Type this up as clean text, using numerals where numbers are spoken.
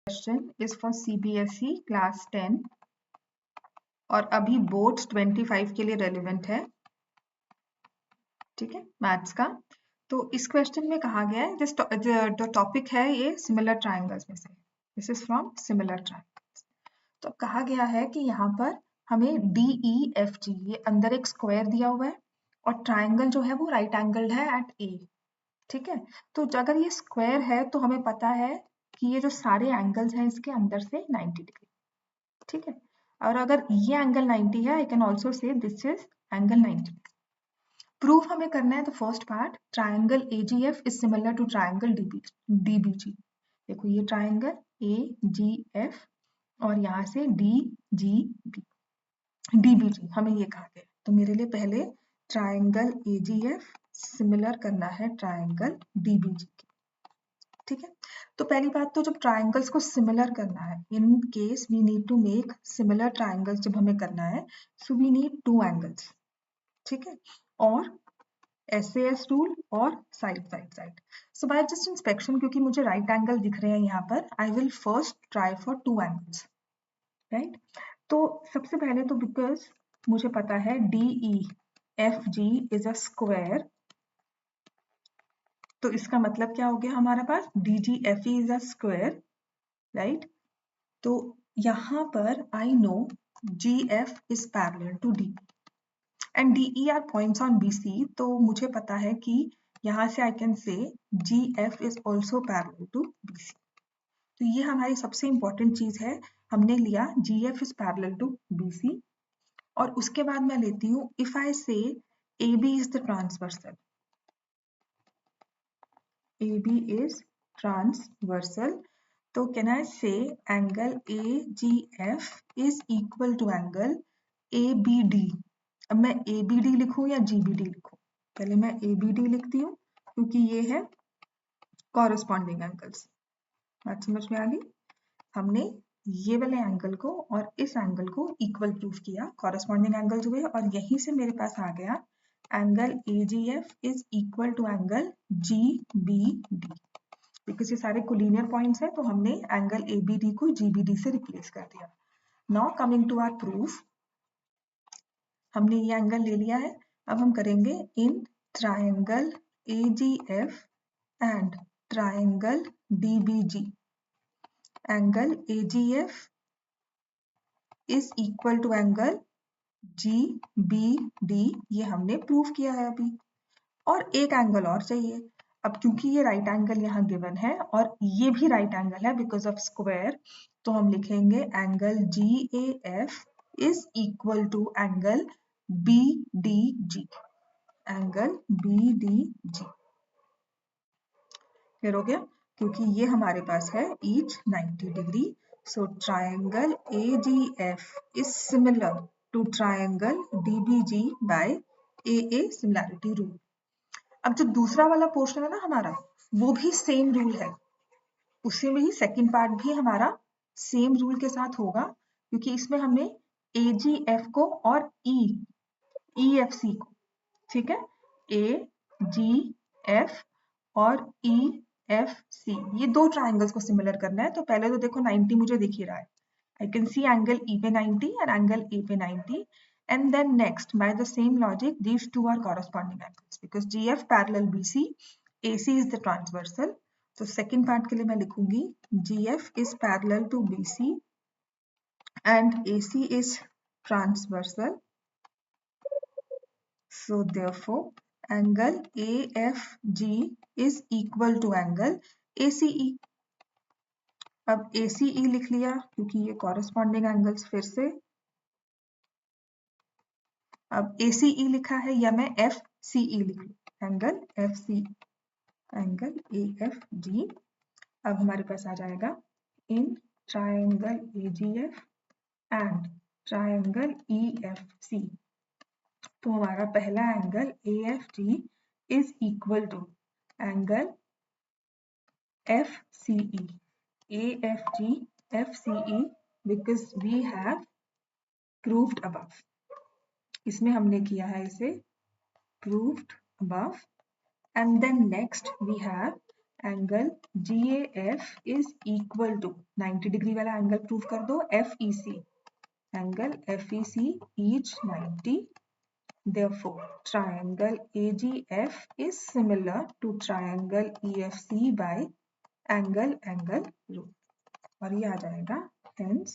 Question is for CBSE class 10 और अभी boards 25 के लिए रेलिवेंट है, ठीक है, मैथ्स का। तो इस क्वेश्चन में कहा गया है, जो टॉपिक है ये सिमिलर ट्राइंगल्स में से, this is from similar triangles. तो कहा गया है कि यहाँ पर हमें DEFG, ये अंदर एक स्क्वायर दिया हुआ है और ट्राइंगल जो है वो राइट एंगल्ड है एट A, ठीक है। तो अगर ये स्क्वायर है तो हमें पता है कि ये जो सारे एंगल्स हैं इसके अंदर से 90 डिग्री, ठीक है। और अगर ये एंगल 90 है, I can also say this is angle 90। Proof हमें करना है तो first part, triangle AGF is similar to triangle DBG। देखो ये ट्राइंगल AGF और यहाँ से DBG हमें ये कहा गया। तो मेरे लिए पहले ट्राइंगल AGF सिमिलर करना है ट्राइंगल DBG की, ठीक है। तो पहली बात तो जब ट्राइंगल्स को सिमिलर करना है, in case we need to make similar triangles, जब हमें करना है सो वी नीड 2 एंगल्स, ठीक है, और SAS रूल और side. So by just inspection, क्योंकि मुझे राइट एंगल दिख रहे हैं यहाँ पर, I will first try for 2 angles, right. तो सबसे पहले तो बिकॉज मुझे पता है DEFG इज अ स्क्वायर, तो इसका मतलब क्या हो गया हमारे पास, DGFE is a square, right. तो यहाँ पर I know GF is parallel to DE and DE are points on BC, तो मुझे पता है कि यहाँ से I can say GF is also parallel to BC। तो ये हमारी सबसे इंपॉर्टेंट चीज है, हमने लिया GF is parallel to BC। और उसके बाद मैं लेती हूँ if I say AB is the transversal, AB is transversal, तो can I say angle AGF is equal to angle ABD। अब मैं ABD लिखूं या GBD लिखूं, पहले मैं ABD लिखती हूँ क्योंकि ये है कॉरेस्पॉन्डिंग एंगल्स। बात समझ में आ गई, हमने ये वाले एंगल को और इस एंगल को इक्वल प्रूफ किया, कॉरेस्पॉन्डिंग एंगल्स हुए, और यहीं से मेरे पास आ गया angle AGF is equal to angle GBD। Because ये सारे कोलिनियर पॉइंट्स हैं तो हमने एंगल ABD को GBD से रिप्लेस कर दिया। Now coming to our proof, हमने ये एंगल ले लिया है, अब हम करेंगे in triangle AGF and triangle DBG, angle AGF is equal to angle GBD, ये हमने प्रूव किया है अभी। और एक एंगल और चाहिए, अब क्योंकि ये राइट एंगल यहाँ गिवन है और ये भी राइट एंगल है बिकॉज ऑफ स्क्वायर, तो हम लिखेंगे angle GAF is equal to angle BDG, angle BDG। Clear हो गया, क्योंकि ये हमारे पास है each 90 degree. So triangle AGF is similar to triangle DBG by AA similarity rule. अब जो दूसरा वाला पोर्शन है ना हमारा, वो भी सेम रूल है, उसी में ही सेकंड पार्ट भी हमारा सेम रूल के साथ होगा, क्योंकि इसमें हमने AGF को और EFC को, ठीक है, AGF और EFC, ये दो ट्राइंगल्स को सिमिलर करना है। तो पहले तो देखो 90 मुझे दिख ही रहा है, I can see angle E पे 90 and angle A पे 90, and then next by the same logic these two are corresponding angles because GF parallel BC, AC is the transversal। तो second part के लिए मैं लिखूंगी GF is parallel to BC and AC is transversal, so therefore angle AFG is equal to angle ACE। अब ACE लिख लिया क्योंकि ये कॉरेस्पॉन्डिंग एंगल्स फिर से, अब ACE लिखा है या मैं FCE लिख लूं, एंगल FC, एंगल AFG। अब हमारे पास आ जाएगा in triangle AGF and triangle EFC, तो हमारा पहला angle AFG is equal to angle FCE, AFG FCE because we have proved above, इसमें हमने किया है इसे proved above, and then next we have angle GAF is equal to 90 degree वाला angle prove कर दो FEC, angle FEC each 90. Therefore, triangle AGF is similar to triangle EFC by angle rule. और ये आ जाएगा hence